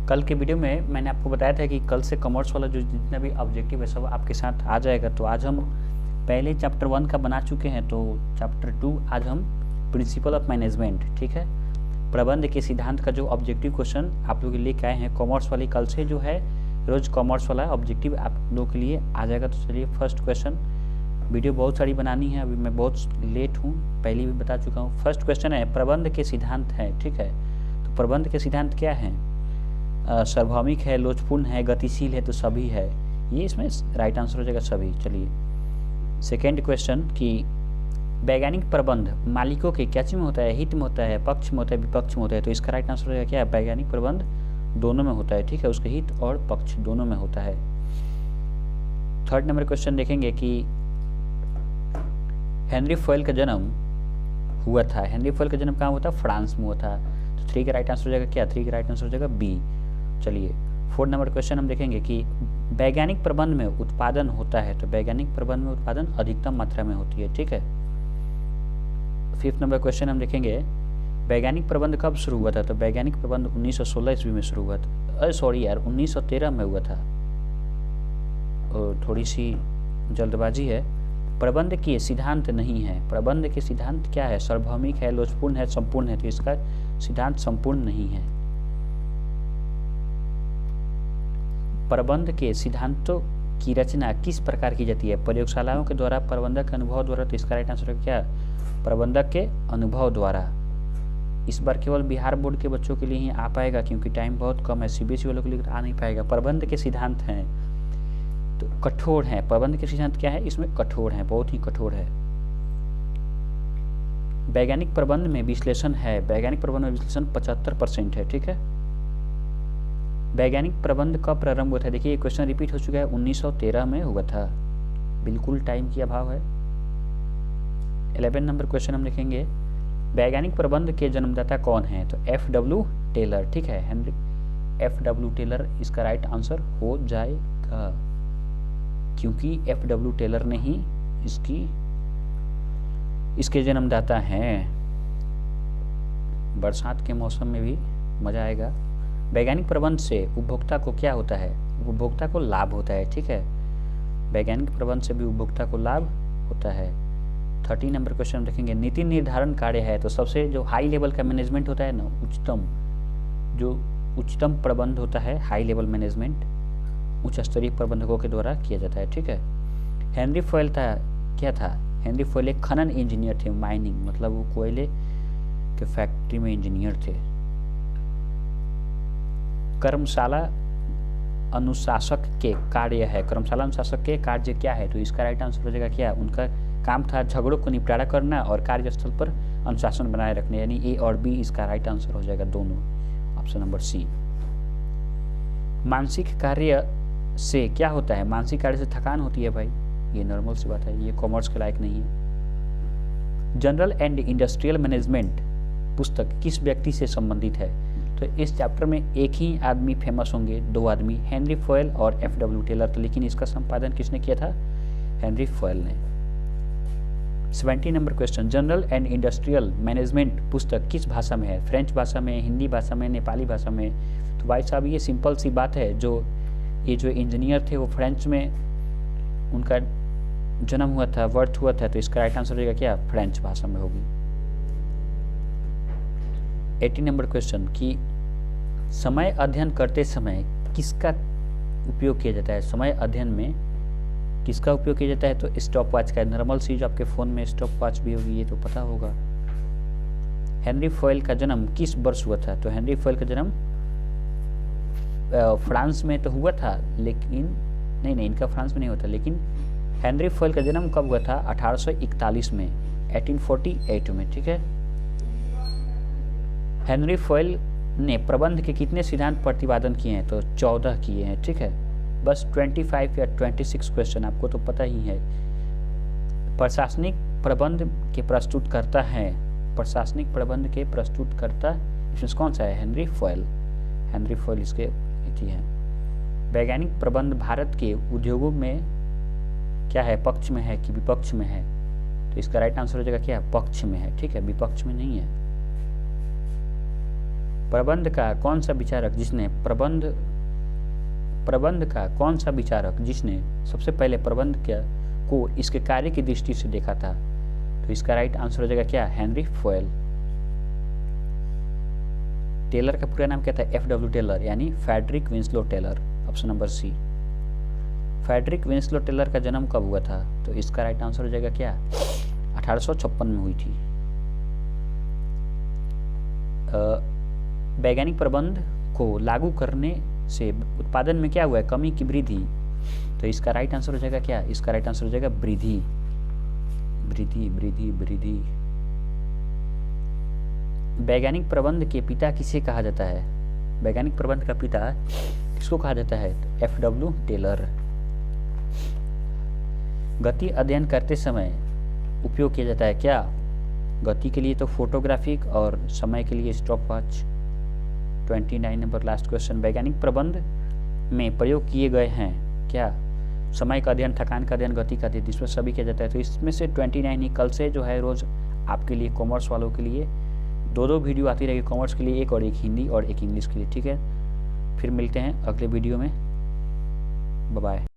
कल के वीडियो में मैंने आपको बताया था कि कल से कॉमर्स वाला जो जितना भी ऑब्जेक्टिव है सब आपके साथ आ जाएगा। तो आज हम पहले चैप्टर 1 का बना चुके हैं, तो चैप्टर 2 आज हम प्रिंसिपल ऑफ मैनेजमेंट, ठीक है, प्रबंध के सिद्धांत का जो ऑब्जेक्टिव क्वेश्चन आप लोग लेके आए हैं कॉमर्स वाली, कल से जो है रोज कॉमर्स वाला ऑब्जेक्टिव आप लोग के लिए आ जाएगा। तो चलिए फर्स्ट क्वेश्चन, वीडियो बहुत सारी बनानी है, अभी मैं बहुत लेट हूँ, पहले भी बता चुका हूँ। फर्स्ट क्वेश्चन है प्रबंध के सिद्धांत है, ठीक है। तो प्रबंध के सिद्धांत क्या है? सार्वभौमिक है, लोचपूर्ण है, गतिशील है, तो सभी है, ये इसमें राइट आंसर हो जाएगा सभी। चलिए सेकेंड क्वेश्चन कि वैज्ञानिक प्रबंध मालिकों के क्या चीज में होता है? हित में होता है, पक्ष में होता है, विपक्ष में होता है? तो इसका राइट आंसर हो जाएगा क्या? वैज्ञानिक प्रबंध दोनों में होता है, ठीक है, उसके हित और पक्ष दोनों में होता है। थर्ड नंबर क्वेश्चन देखेंगे कि हेनरी फॉयल का जन्म हुआ था, हेनरी फॉयल का जन्म कहाँ हुआ था? फ्रांस में हुआ था। तो 3 का राइट आंसर हो जाएगा क्या? 3 का राइट आंसर हो जाएगा बी। चलिए फोर्थ नंबर क्वेश्चन हम देखेंगे कि वैज्ञानिक प्रबंध में उत्पादन होता है, तो वैज्ञानिक प्रबंध में उत्पादन अधिकतम मात्रा में होती है, ठीक है। फिफ्थ नंबर क्वेश्चन हम देखेंगे वैज्ञानिक प्रबंध कब शुरू हुआ था? तो वैज्ञानिक प्रबंध 1916 ईस्वी में शुरू हुआ था, सॉरी यार 1913 में हुआ था, और थोड़ी सी जल्दबाजी है। प्रबंध के सिद्धांत नहीं है, प्रबंध के सिद्धांत क्या है? सार्वभौमिक है, लोचपूर्ण है, संपूर्ण है, तो इसका सिद्धांत संपूर्ण नहीं है। प्रबंध के सिद्धांतों की रचना किस प्रकार की जाती है? प्रयोगशालाओं के द्वारा, प्रबंधक के अनुभव द्वारा? तो इसका राइट आंसर है क्या? प्रबंधक के अनुभव द्वारा। इस बार केवल बिहार बोर्ड के बच्चों के लिए ही आ पाएगा क्योंकि टाइम बहुत कम है, सीबीएसई वालों के लिए आ नहीं पाएगा। प्रबंध के सिद्धांत हैं तो कठोर है, प्रबंध के सिद्धांत क्या है? इसमें कठोर है, बहुत ही कठोर है। वैज्ञानिक प्रबंध में विश्लेषण है, वैज्ञानिक प्रबंध में विश्लेषण 75% है, ठीक है। वैज्ञानिक प्रबंध कब प्रारंभ हुआ था? देखिए ये क्वेश्चन रिपीट हो चुका है, 1913 में हुआ था, बिल्कुल टाइम की अभाव है। 11 नंबर क्वेश्चन हम देखेंगे वैज्ञानिक प्रबंध के जन्मदाता कौन है? तो FW टेलर, ठीक है, हेनरी FW टेलर इसका राइट आंसर हो जाएगा, क्योंकि FW टेलर ने ही इसके जन्मदाता हैं। बरसात के मौसम में भी मजा आएगा। वैज्ञानिक प्रबंध से उपभोक्ता को क्या होता है? उपभोक्ता को लाभ होता है, ठीक है, वैज्ञानिक प्रबंध से भी उपभोक्ता को लाभ होता है। 30 नंबर क्वेश्चन हम देखेंगे नीति निर्धारण कार्य है, तो सबसे जो हाई लेवल का मैनेजमेंट होता है ना, उच्चतम प्रबंध होता है, हाई लेवल मैनेजमेंट उच्च स्तरीय प्रबंधकों के द्वारा किया जाता है, ठीक है। हेनरी फॉयल क्या था? हेनरी फॉयल एक खनन इंजीनियर थे, माइनिंग मतलब वो कोयले के फैक्ट्री में इंजीनियर थे। कर्मशाला अनुशासक के कार्य है, कर्मशाला अनुशासक के कार्य क्या है? तो इसका राइट आंसर हो जाएगा क्या? उनका काम था झगड़ों को निपटारा करना और कार्यस्थल पर अनुशासन बनाए रखने, यानी A और B इसका राइट आंसर हो जाएगा दोनों, ऑप्शन नंबर सी। मानसिक कार्य से क्या होता है? मानसिक कार्य से थकान होती है भाई, ये नॉर्मल सी बात है, ये कॉमर्स के लायक नहीं है। जनरल एंड इंडस्ट्रियल मैनेजमेंट पुस्तक किस व्यक्ति से संबंधित है? तो इस चैप्टर में एक ही आदमी फेमस होंगे, 2 आदमी, हेनरी फॉयल और FW टेलर, तो लेकिन इसका संपादन किसने किया था? हेनरी फॉयल ने। 70 number question general and industrial management पुस्तक किस भाषा में है? फ्रेंच भाषा में, हिंदी भाषा में, नेपाली भाषा में? तो भाई साहब ये सिंपल सी बात है, ये जो इंजीनियर थे वो फ्रेंच में उनका जन्म हुआ था, बर्थ हुआ था, तो इसका राइट आंसर रहेगा क्या? फ्रेंच भाषा में होगी। 80 नंबर क्वेश्चन कि समय अध्ययन करते समय किसका उपयोग किया जाता है? समय अध्ययन में किसका उपयोग किया जाता है? तो स्टॉप वॉच का, नॉर्मल सी जो आपके फोन में स्टॉप वॉच भी होगी, ये तो पता होगा। हेनरी फॉयल का जन्म किस वर्ष हुआ था? तो हेनरी फॉयल का जन्म फ्रांस में तो हुआ था, लेकिन नहीं इनका फ्रांस में नहीं होता, लेकिन हेनरी फॉयल का जन्म कब हुआ था? 1841 में, 1848 में, ठीक है। हेनरी फॉयल ने प्रबंध के कितने सिद्धांत प्रतिपादन किए हैं? तो 14 किए हैं, ठीक है। बस 25 या 26 क्वेश्चन आपको तो पता ही है। प्रशासनिक प्रबंध के प्रस्तुतकर्ता हैं, प्रशासनिक प्रबंध के प्रस्तुतकर्ता इसमें कौन सा है? हेनरी फॉयल, हेनरी फॉयल इसके थी है। वैज्ञानिक प्रबंध भारत के उद्योगों में क्या है? पक्ष में है कि विपक्ष में है? तो इसका राइट आंसर हो जाएगा क्या? पक्ष में है, ठीक है, विपक्ष में नहीं है। प्रबंध का कौन सा विचारक जिसने प्रबंध का कौन सा विचारक जिसने सबसे पहले प्रबंध को इसके कार्य की दृष्टि से देखा था? तो इसका राइट आंसर हो जाएगा क्या? Henry Foyle. टेलर का पूरा नाम क्या था? F.W. टेलर, यानी Frederick Winslow Taylor. Option number C. Frederick Winslow Taylor का जन्म कब हुआ था? तो इसका राइट आंसर हो जाएगा क्या? 1856 में हुई थी। वैज्ञानिक प्रबंध को लागू करने से उत्पादन में क्या हुआ है? कमी की वृद्धि। तो इसका राइट आंसर हो जाएगा क्या? इसका राइट आंसर हो जाएगा वृद्धि। वृद्धि वृद्धि वृद्धि। वैज्ञानिक प्रबंध के पिता किसे कहा जाता है? वैज्ञानिक प्रबंध का पिता किसको कहा जाता है? तो F.W. टेलर। गति अध्ययन करते समय उपयोग किया जाता है क्या? गति के लिए तो फोटोग्राफिक और समय के लिए स्टॉपवॉच। 29 number last question. वैज्ञानिक प्रबंध में प्रयोग किए गए हैं क्या? समय का अध्ययन, थकान का अध्ययन, गति का अध्ययन, इसमें सभी किया जाता है। तो इसमें से 29 ही कल से जो है रोज आपके लिए कॉमर्स वालों के लिए दो वीडियो आती रहेगी, कॉमर्स के लिए एक और एक हिंदी और एक इंग्लिश के लिए। ठीक है, फिर मिलते हैं अगले वीडियो में। Bye bye.